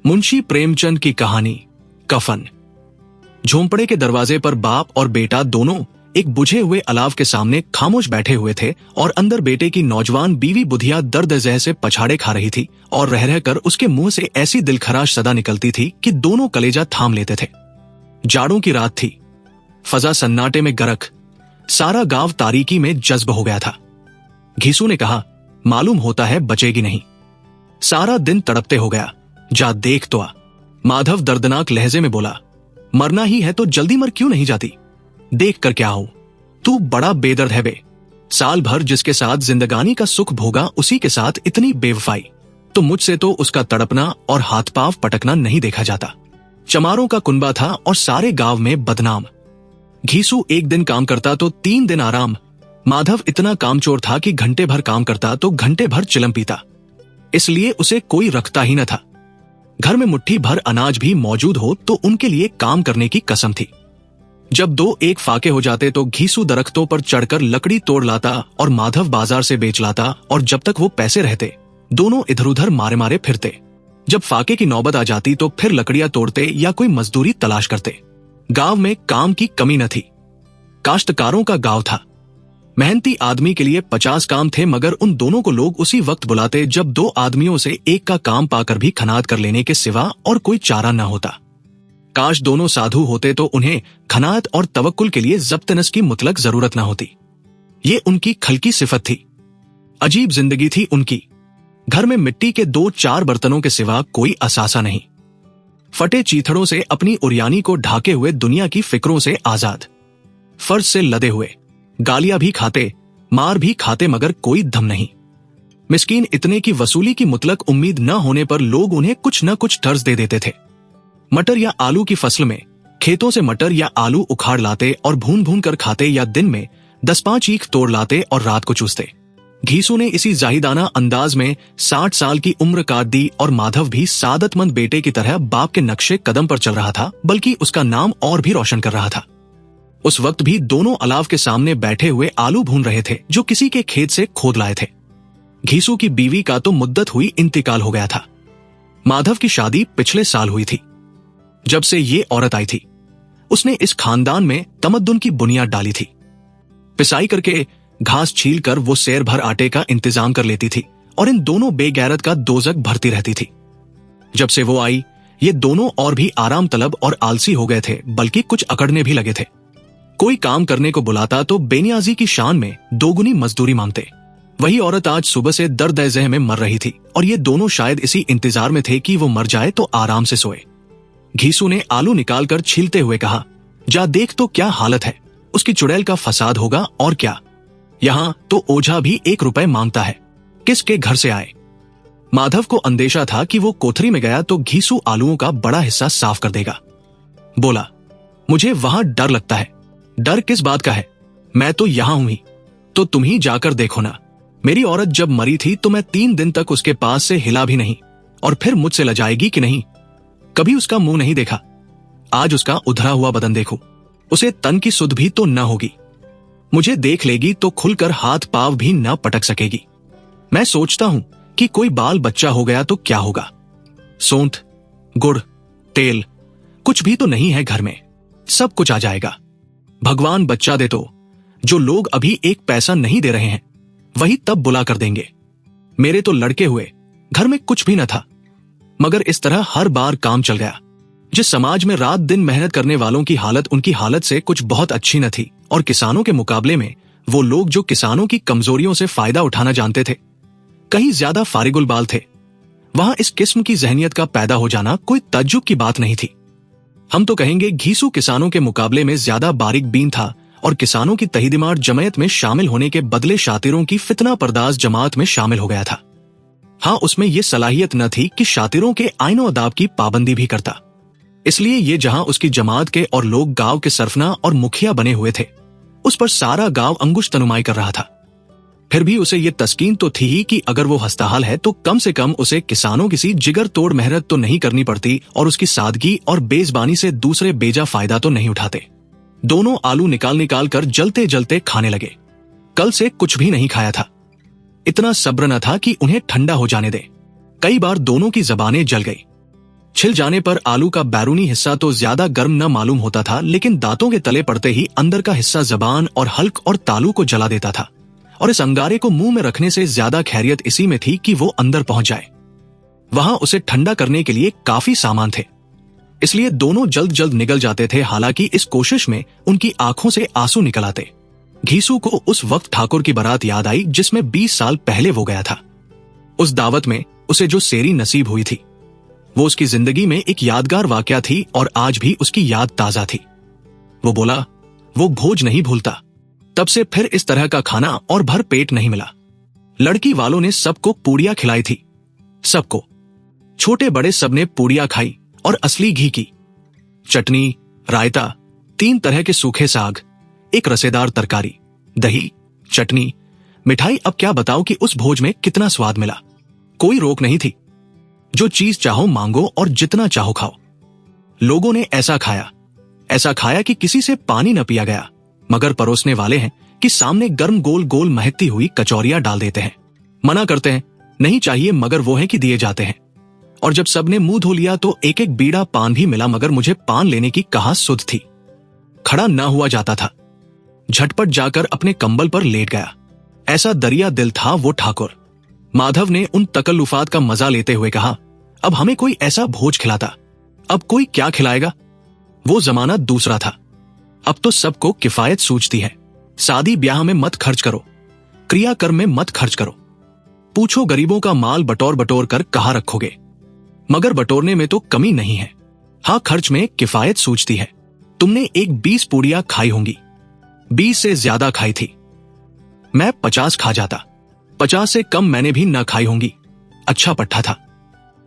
मुंशी प्रेमचंद की कहानी कफन। झोंपड़े के दरवाजे पर बाप और बेटा दोनों एक बुझे हुए अलाव के सामने खामोश बैठे हुए थे और अंदर बेटे की नौजवान बीवी बुधिया दर्द जह से पछाड़े खा रही थी और रह रहकर उसके मुंह से ऐसी दिलखराश सदा निकलती थी कि दोनों कलेजा थाम लेते थे। जाड़ों की रात थी, फजा सन्नाटे में गरक, सारा गांव तारीकी में जज्ब हो गया था। घीसू ने कहा, मालूम होता है बचेगी नहीं। सारा दिन तड़पते हो गया, जा देख तो आ। माधव दर्दनाक लहजे में बोला, मरना ही है तो जल्दी मर क्यों नहीं जाती? देख कर क्या हो, तू बड़ा बेदर्द है बे। साल भर जिसके साथ जिंदगानी का सुख भोगा उसी के साथ इतनी बेवफाई, तो मुझसे तो उसका तड़पना और हाथ पांव पटकना नहीं देखा जाता। चमारों का कुनबा था और सारे गांव में बदनाम। घीसू एक दिन काम करता तो 3 दिन आराम। माधव इतना कामचोर था कि घंटे भर काम करता तो घंटे भर चिलम पीता, इसलिए उसे कोई रखता ही न था। घर में मुट्ठी भर अनाज भी मौजूद हो तो उनके लिए काम करने की कसम थी। जब 2-1 फाके हो जाते तो घीसू दरख्तों पर चढ़कर लकड़ी तोड़ लाता और माधव बाजार से बेच लाता, और जब तक वो पैसे रहते दोनों इधर उधर मारे मारे फिरते। जब फाके की नौबत आ जाती तो फिर लकड़ियां तोड़ते या कोई मजदूरी तलाश करते। गांव में काम की कमी न थी, काश्तकारों का गांव था। मेहनती आदमी के लिए 50 काम थे, मगर उन दोनों को लोग उसी वक्त बुलाते जब 2 आदमियों से एक का काम पाकर भी खनात कर लेने के सिवा और कोई चारा न होता। काश दोनों साधु होते तो उन्हें खनात और तवक्कुल के लिए जब्तनस की मुतलक जरूरत न होती। ये उनकी खलकी सिफत थी। अजीब जिंदगी थी उनकी। घर में मिट्टी के 2-4 बर्तनों के सिवा कोई असासा नहीं। फटे चीथड़ों से अपनी उरियानी को ढाके हुए दुनिया की फिक्रों से आजाद। फर्ज से लदे हुए, गालियां भी खाते, मार भी खाते, मगर कोई दम नहीं। मिस्कीन इतने की वसूली की मुतलक उम्मीद न होने पर लोग उन्हें कुछ न कुछ टर्ज दे देते थे। मटर या आलू की फसल में खेतों से मटर या आलू उखाड़ लाते और भून भून कर खाते, या दिन में 10-5 ईख तोड़ लाते और रात को चूसते। घीसू ने इसी जाहिदाना अंदाज में 60 साल की उम्र काट दी और माधव भी सादतमंद बेटे की तरह बाप के नक्शे कदम पर चल रहा था, बल्कि उसका नाम और भी रोशन कर रहा था। उस वक्त भी दोनों अलाव के सामने बैठे हुए आलू भून रहे थे जो किसी के खेत से खोद लाए थे। घीसू की बीवी का तो मुद्दत हुई इंतकाल हो गया था। माधव की शादी पिछले साल हुई थी। जब से ये औरत आई थी उसने इस खानदान में तमद्दुन की बुनियाद डाली थी। पिसाई करके घास छील कर वो सेर भर आटे का इंतजाम कर लेती थी और इन दोनों बेगैरत का दोजक भरती रहती थी। जब से वो आई ये दोनों और भी आराम तलब और आलसी हो गए थे, बल्कि कुछ अकड़ने भी लगे थे। कोई काम करने को बुलाता तो बेनियाजी की शान में 2 गुनी मजदूरी मांगते। वही औरत आज सुबह से दर्द जह में मर रही थी और ये दोनों शायद इसी इंतजार में थे कि वो मर जाए तो आराम से सोए। घीसू ने आलू निकालकर छीलते हुए कहा, जा देख तो क्या हालत है, उसकी चुड़ैल का फसाद होगा और क्या। यहां तो ओझा भी 1 रुपए मांगता है, किसके घर से आए। माधव को अंदेशा था कि वो कोठरी में गया तो घीसू आलूओं का बड़ा हिस्सा साफ कर देगा। बोला, मुझे वहां डर लगता है। डर किस बात का है, मैं तो यहां हूं ही, तो तुम ही जाकर देखो ना। मेरी औरत जब मरी थी तो मैं 3 दिन तक उसके पास से हिला भी नहीं, और फिर मुझसे लजाएगी कि नहीं। कभी उसका मुंह नहीं देखा, आज उसका उधरा हुआ बदन देखो, उसे तन की सुध भी तो न होगी। मुझे देख लेगी तो खुलकर हाथ पांव भी न पटक सकेगी। मैं सोचता हूं कि कोई बाल बच्चा हो गया तो क्या होगा। सोंठ, गुड़, तेल कुछ भी तो नहीं है घर में, सब कुछ आ जाएगा। भगवान बच्चा दे तो जो लोग अभी 1 पैसा नहीं दे रहे हैं वही तब बुला कर देंगे। मेरे तो लड़के हुए, घर में कुछ भी न था, मगर इस तरह हर बार काम चल गया। जिस समाज में रात दिन मेहनत करने वालों की हालत उनकी हालत से कुछ बहुत अच्छी न थी, और किसानों के मुकाबले में वो लोग जो किसानों की कमजोरियों से फायदा उठाना जानते थे कहीं ज्यादा फारिगुल बाल थे, वहां इस किस्म की जहनियत का पैदा हो जाना कोई तज्जुब की बात नहीं थी। हम तो कहेंगे घीसू किसानों के मुकाबले में ज्यादा बारीक बीन था और किसानों की तहीदिमार जमयत में शामिल होने के बदले शातिरों की फितना पर्दाज जमात में शामिल हो गया था। हाँ, उसमें यह सलाहियत न थी कि शातिरों के आईनो अदाब की पाबंदी भी करता, इसलिए ये जहां उसकी जमात के और लोग गांव के सरफना और मुखिया बने हुए थे उस पर सारा गांव अंगुश तनुमाई कर रहा था। फिर भी उसे ये तस्कीन तो थी ही कि अगर वो हस्ताहाल है तो कम से कम उसे किसानों किसी जिगर तोड़ मेहनत तो नहीं करनी पड़ती और उसकी सादगी और बेजबानी से दूसरे बेजा फायदा तो नहीं उठाते। दोनों आलू निकाल निकाल कर जलते जलते खाने लगे। कल से कुछ भी नहीं खाया था, इतना सब्र न था कि उन्हें ठंडा हो जाने दे। कई बार दोनों की जबानें जल गई। छिल जाने पर आलू का बैरूनी हिस्सा तो ज्यादा गर्म न मालूम होता था, लेकिन दांतों के तले पड़ते ही अंदर का हिस्सा जबान और हल्क और तालू को जला देता था। और इस अंगारे को मुंह में रखने से ज्यादा खैरियत इसी में थी कि वो अंदर पहुंच जाए। वहां उसे ठंडा करने के लिए काफी सामान थे, इसलिए दोनों जल्द जल्द निकल जाते थे। हालांकि इस कोशिश में उनकी आंखों से आंसू निकल आते। घीसू को उस वक्त ठाकुर की बारात याद आई जिसमें 20 साल पहले वो गया था। उस दावत में उसे जो सेरी नसीब हुई थी वो उसकी जिंदगी में एक यादगार वाकया थी और आज भी उसकी याद ताजा थी। वो बोला वो भोज नहीं भूलता। तब से फिर इस तरह का खाना और भर पेट नहीं मिला। लड़की वालों ने सबको पूड़ियां खिलाई थी, सबको, छोटे बड़े सबने पूड़ियां खाई और असली घी की। चटनी, रायता, 3 तरह के सूखे साग, एक रसेदार तरकारी, दही, चटनी, मिठाई। अब क्या बताओ कि उस भोज में कितना स्वाद मिला। कोई रोक नहीं थी, जो चीज चाहो मांगो और जितना चाहो खाओ। लोगों ने ऐसा खाया कि किसी से पानी न पिया गया। मगर परोसने वाले हैं कि सामने गर्म गोल गोल महकती हुई कचौरियां डाल देते हैं। मना करते हैं नहीं चाहिए, मगर वो है कि दिए जाते हैं। और जब सबने मुंह धो लिया तो एक एक बीड़ा पान भी मिला, मगर मुझे पान लेने की कहाँ सुध थी। खड़ा ना हुआ जाता था। झटपट जाकर अपने कंबल पर लेट गया। ऐसा दरिया दिल था वो ठाकुर। माधव ने उन तकल्लुफात का मजा लेते हुए कहा, अब हमें कोई ऐसा भोज खिलाता। अब कोई क्या खिलाएगा। वो जमाना दूसरा था। अब तो सबको किफायत सूझती है। शादी ब्याह में मत खर्च करो, क्रियाकर्म में मत खर्च करो। पूछो गरीबों का माल बटोर बटोर कर कहाँ रखोगे। मगर बटोरने में तो कमी नहीं है। हाँ, खर्च में किफायत सूझती है। तुमने एक 20 पूड़ियां खाई होंगी, 20 से ज्यादा खाई थी। मैं 50 खा जाता। 50 से कम मैंने भी न खाई होंगी। अच्छा पट्टा था।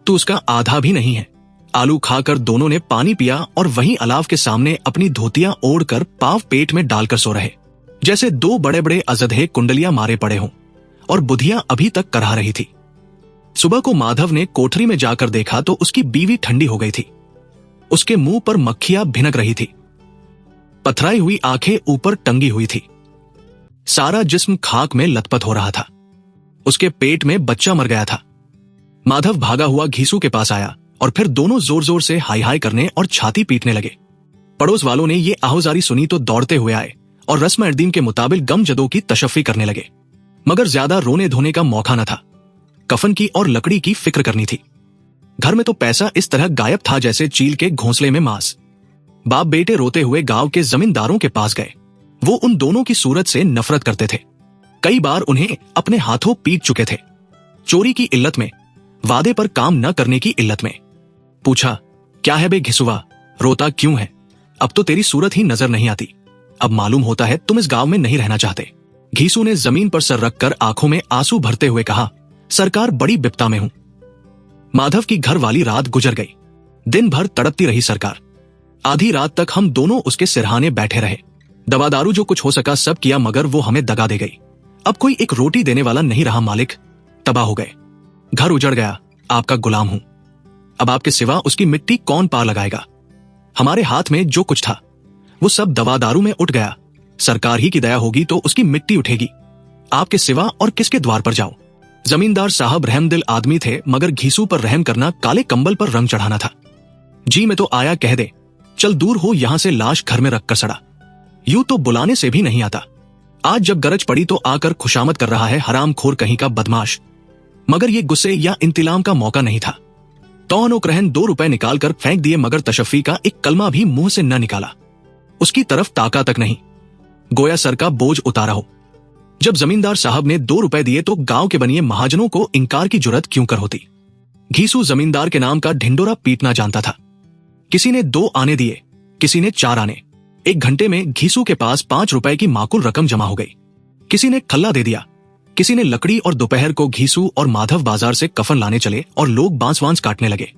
तू उसका आधा भी नहीं है। आलू खाकर दोनों ने पानी पिया और वहीं अलाव के सामने अपनी धोतियां ओढ़कर पाव पेट में डालकर सो रहे, जैसे 2 बड़े बड़े अजदहे कुंडलियां मारे पड़े हों और बुधियां अभी तक करहा रही थी। सुबह को माधव ने कोठरी में जाकर देखा तो उसकी बीवी ठंडी हो गई थी। उसके मुंह पर मक्खियां भिनक रही थी। पथराई हुई आंखें ऊपर टंगी हुई थी। सारा जिस्म खाक में लथपथ हो रहा था। उसके पेट में बच्चा मर गया था। माधव भागा हुआ घीसू के पास आया और फिर दोनों जोर जोर से हाय हाय करने और छाती पीटने लगे। पड़ोस वालों ने ये आहुजारी सुनी तो दौड़ते हुए आए और रस्म एर्दीन के मुताबिक गमजदों की तशफ़ी करने लगे। मगर ज्यादा रोने धोने का मौका न था। कफन की और लकड़ी की फिक्र करनी थी। घर में तो पैसा इस तरह गायब था जैसे चील के घोंसले में मांस। बाप बेटे रोते हुए गांव के जमींदारों के पास गए। वो उन दोनों की सूरत से नफरत करते थे। कई बार उन्हें अपने हाथों पीट चुके थे। चोरी की इल्लत में, वादे पर काम न करने की इल्लत में। पूछा, क्या है बे घिसुआ, रोता क्यों है? अब तो तेरी सूरत ही नजर नहीं आती। अब मालूम होता है तुम इस गांव में नहीं रहना चाहते। घीसू ने जमीन पर सर रखकर आंखों में आंसू भरते हुए कहा, सरकार बड़ी बिपता में हूं। माधव की घर वाली रात गुजर गई। दिन भर तड़पती रही सरकार। आधी रात तक हम दोनों उसके सिरहाने बैठे रहे। दवा दारू जो कुछ हो सका सब किया, मगर वो हमें दगा दे गई। अब कोई एक रोटी देने वाला नहीं रहा मालिक। तबाह हो गए। घर उजड़ गया। आपका गुलाम हूं। अब आपके सिवा उसकी मिट्टी कौन पार लगाएगा। हमारे हाथ में जो कुछ था वो सब दवा दारू में उठ गया। सरकार ही की दया होगी तो उसकी मिट्टी उठेगी। आपके सिवा और किसके द्वार पर जाओ। जमींदार साहब रहमदिल आदमी थे, मगर घीसू पर रहम करना काले कंबल पर रंग चढ़ाना था। जी में तो आया कह दे, चल दूर हो यहां से, लाश घर में रखकर सड़ा। यूं तो बुलाने से भी नहीं आता। आज जब गरज पड़ी तो आकर खुशामद कर रहा है, हरामखोर कहीं का बदमाश। मगर ये गुस्से या इंतिलाम का मौका नहीं था। तौन रहन 2 रुपए निकालकर फेंक दिए, मगर तशफ़ी का एक कलमा भी मुंह से न निकाला। उसकी तरफ ताका तक नहीं, गोया सर का बोझ उतारा हो। जब जमींदार साहब ने 2 रुपए दिए तो गांव के बनिए महाजनों को इंकार की जुर्रत क्यों कर होती। घीसू जमींदार के नाम का ढिंडोरा पीटना जानता था। किसी ने 2 आने दिए, किसी ने 4 आने। 1 घंटे में घीसू के पास 5 रुपए की माकुल रकम जमा हो गई। किसी ने खल्ला दे दिया, किसी ने लकड़ी, और दोपहर को घीसू और माधव बाजार से कफन लाने चले और लोग बांस वांस काटने लगे।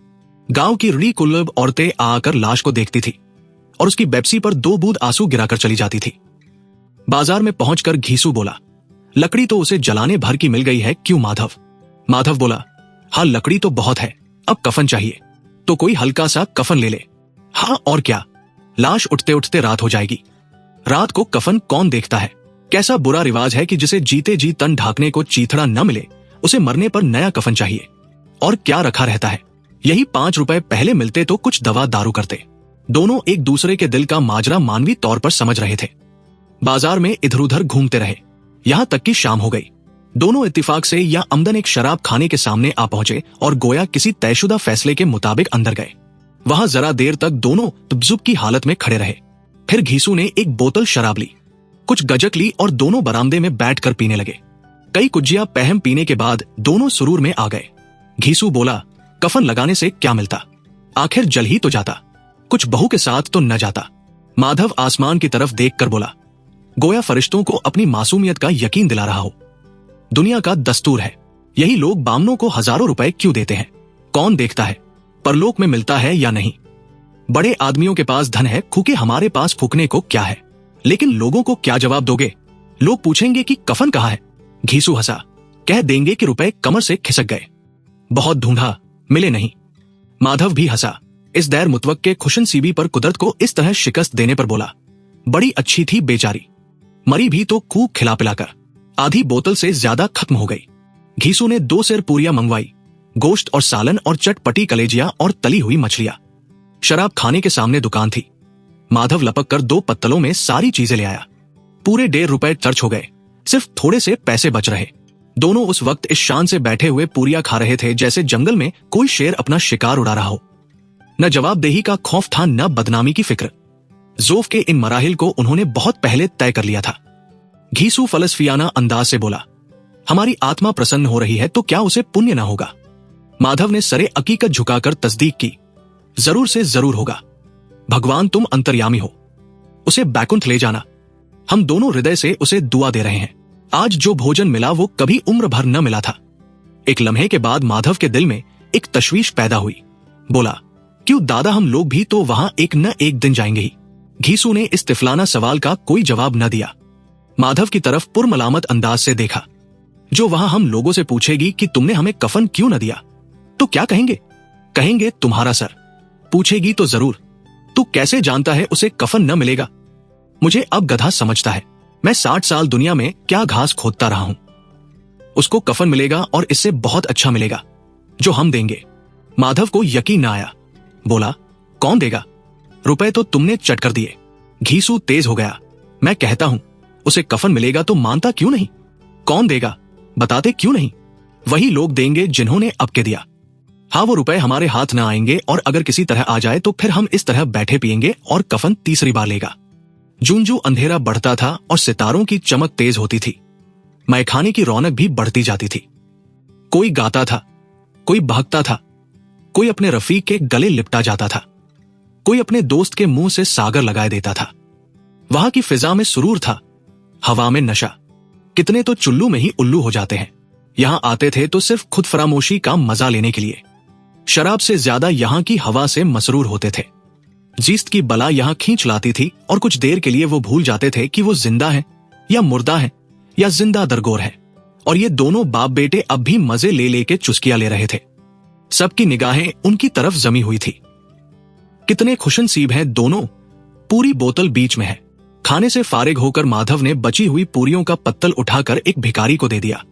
गांव की री कुल्लब औरतें आकर लाश को देखती थी और उसकी बेप्सी पर 2 बूंद आंसू गिराकर चली जाती थी। बाजार में पहुंचकर घीसू बोला, लकड़ी तो उसे जलाने भर की मिल गई है, क्यों माधव? माधव बोला, हाँ लकड़ी तो बहुत है, अब कफन चाहिए तो कोई हल्का सा कफन ले ले। हाँ और क्या, लाश उठते उठते रात हो जाएगी। रात को कफन कौन देखता है? कैसा बुरा रिवाज है कि जिसे जीते जी तन ढाकने को चीथड़ा न मिले उसे मरने पर नया कफन चाहिए। और क्या रखा रहता है, यही 5 रुपए पहले मिलते तो कुछ दवा दारू करते। दोनों एक दूसरे के दिल का माजरा मानवी तौर पर समझ रहे थे। बाजार में इधर उधर घूमते रहे, यहां तक कि शाम हो गई। दोनों इत्तेफाक से या अमदन एक शराब खाने के सामने आ पहुंचे और गोया किसी तयशुदा फैसले के मुताबिक अंदर गए। वहां जरा देर तक दोनों तब्जुब की हालत में खड़े रहे। फिर घीसू ने एक बोतल शराब ली, कुछ गजक ली और दोनों बरामदे में बैठकर पीने लगे। कई कुज्जिया पहम पीने के बाद दोनों सुरूर में आ गए। घीसू बोला, कफन लगाने से क्या मिलता, आखिर जल ही तो जाता, कुछ बहू के साथ तो न जाता। माधव आसमान की तरफ देखकर बोला, गोया फरिश्तों को अपनी मासूमियत का यकीन दिला रहा हो। दुनिया का दस्तूर है, यही लोग बामनों को हजारों रुपए क्यों देते हैं, कौन देखता है परलोक में मिलता है या नहीं। बड़े आदमियों के पास धन है, खूके हमारे पास फूकने को क्या है। लेकिन लोगों को क्या जवाब दोगे? लोग पूछेंगे कि कफन कहाँ है। घीसू हंसा, कह देंगे कि रुपए कमर से खिसक गए, बहुत ढूंढा मिले नहीं। माधव भी हंसा, इस दैर मुतवक्के खुशन सीबी पर कुदरत को इस तरह शिकस्त देने पर बोला, बड़ी अच्छी थी बेचारी, मरी भी तो खूब खिला पिलाकर, आधी बोतल से ज्यादा खत्म हो गई। घीसू ने 2 सेर पूरियां मंगवाई, गोश्त और सालन और चटपटी कलेजिया और तली हुई मछलियां। शराब खाने के सामने दुकान थी। माधव लपक कर 2 पत्तलों में सारी चीजें ले आया। पूरे 1.5 रुपए खर्च हो गए, सिर्फ थोड़े से पैसे बच रहे। दोनों उस वक्त इस शान से बैठे हुए पूरियां खा रहे थे जैसे जंगल में कोई शेर अपना शिकार उड़ा रहा हो। न जवाबदेही का खौफ था, न बदनामी की फिक्र। ज़ौफ़ के इन मराहिल को उन्होंने बहुत पहले तय कर लिया था। घीसू फलसफियाना अंदाज से बोला, हमारी आत्मा प्रसन्न हो रही है तो क्या उसे पुण्य न होगा? माधव ने सरे अकीकत झुकाकर तस्दीक की, जरूर से जरूर होगा। भगवान तुम अंतर्यामी हो, उसे बैकुंठ ले जाना। हम दोनों हृदय से उसे दुआ दे रहे हैं। आज जो भोजन मिला वो कभी उम्र भर न मिला था। एक लम्हे के बाद माधव के दिल में एक तशवीश पैदा हुई। बोला, क्यों दादा, हम लोग भी तो वहां एक न एक दिन जाएंगे ही। घीसू ने इस तिफलाना सवाल का कोई जवाब न दिया। माधव की तरफ पुरमलामत अंदाज से देखा। जो वहां हम लोगों से पूछेगी कि तुमने हमें कफन क्यों न दिया, तो क्या कहेंगे? कहेंगे तुम्हारा सर। पूछेगी तो जरूर, तू कैसे जानता है उसे कफन न मिलेगा? मुझे अब गधा समझता है, मैं 60 साल दुनिया में क्या घास खोदता रहा हूं। उसको कफन मिलेगा और इससे बहुत अच्छा मिलेगा, जो हम देंगे। माधव को यकीन न आया। बोला, कौन देगा? रुपए तो तुमने चट कर दिए। घीसू तेज हो गया, मैं कहता हूं उसे कफन मिलेगा तो मानता क्यों नहीं? कौन देगा बताते क्यों नहीं? वही लोग देंगे जिन्होंने अब के दिया। हाँ, वो रुपए हमारे हाथ न आएंगे और अगर किसी तरह आ जाए तो फिर हम इस तरह बैठे पिएंगे और कफन तीसरी बार लेगा। जूं जूं अंधेरा बढ़ता था और सितारों की चमक तेज होती थी, मैखाने की रौनक भी बढ़ती जाती थी। कोई गाता था, कोई भागता था, कोई अपने रफीक के गले लिपटा जाता था, कोई अपने दोस्त के मुंह से सागर लगाए देता था। वहां की फिजा में सुरूर था, हवा में नशा। कितने तो चुल्लू में ही उल्लू हो जाते हैं। यहां आते थे तो सिर्फ खुद फरामोशी का मजा लेने के लिए। शराब से ज्यादा यहां की हवा से मसरूर होते थे। जीस्त की बला यहां खींच लाती थी और कुछ देर के लिए वो भूल जाते थे कि वो जिंदा है या मुर्दा है या जिंदा दरगोर है। और ये दोनों बाप बेटे अब भी मजे ले लेके चुस्कियां ले रहे थे। सबकी निगाहें उनकी तरफ जमी हुई थी। कितने खुशनसीब हैं दोनों। पूरी बोतल बीच में है। खाने से फारिग होकर माधव ने बची हुई पूरियों का पत्तल उठाकर एक भिखारी को दे दिया,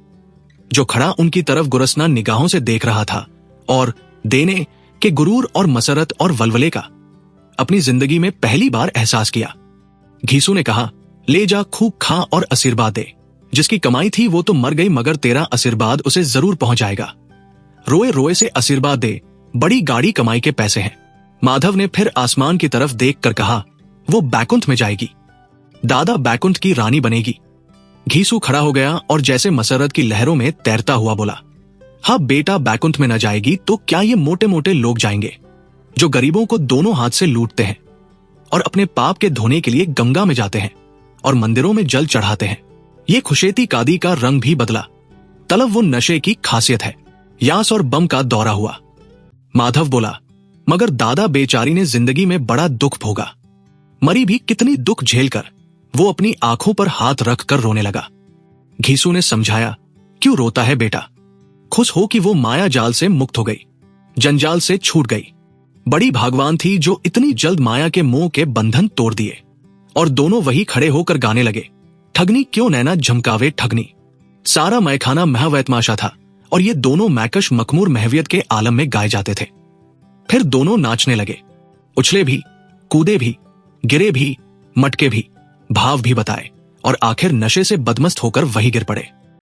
जो खड़ा उनकी तरफ गुरसना निगाहों से देख रहा था और देने के गुरूर और मसरत और वलवले का अपनी जिंदगी में पहली एहसास एहसास किया। घीसू ने कहा, ले जा, खूब खा और आशीर्वाद दे। जिसकी कमाई थी वो तो मर गई, मगर तेरा आशीर्वाद उसे जरूर पहुंचाएगा। रोए रोए से आशीर्वाद दे, बड़ी गाड़ी कमाई के पैसे हैं। माधव ने फिर आसमान की तरफ देखकर कहा, वो बैकुंठ में जाएगी, दादा बैकुंठ की रानी बनेगी। घीसू खड़ा हो गया और जैसे मसरत की लहरों में तैरता हुआ बोला, हाँ बेटा, बैकुंठ में न जाएगी तो क्या ये मोटे मोटे लोग जाएंगे जो गरीबों को दोनों हाथ से लूटते हैं और अपने पाप के धोने के लिए गंगा में जाते हैं और मंदिरों में जल चढ़ाते हैं। ये खुशेती कादी का रंग भी बदला। तलब वो नशे की खासियत है। यास और बम का दौरा हुआ। माधव बोला, मगर दादा बेचारी ने जिंदगी में बड़ा दुख भोगा। मरी भी कितनी दुख झेलकर। वो अपनी आंखों पर हाथ रखकर रोने लगा। घीसू ने समझाया, क्यों रोता है बेटा? खुश हो कि वो माया जाल से मुक्त हो गई, जंजाल से छूट गई। बड़ी भागवान थी जो इतनी जल्द माया के मोह के बंधन तोड़ दिए। और दोनों वही खड़े होकर गाने लगे, ठगनी क्यों नैना झमकावे ठगनी। सारा मैखाना महवैतमाशा था और ये दोनों मैकश मखमूर महवियत के आलम में गाए जाते थे। फिर दोनों नाचने लगे, उछले भी, कूदे भी, गिरे भी, मटके भी, भाव भी बताए और आखिर नशे से बदमस्त होकर वही गिर पड़े।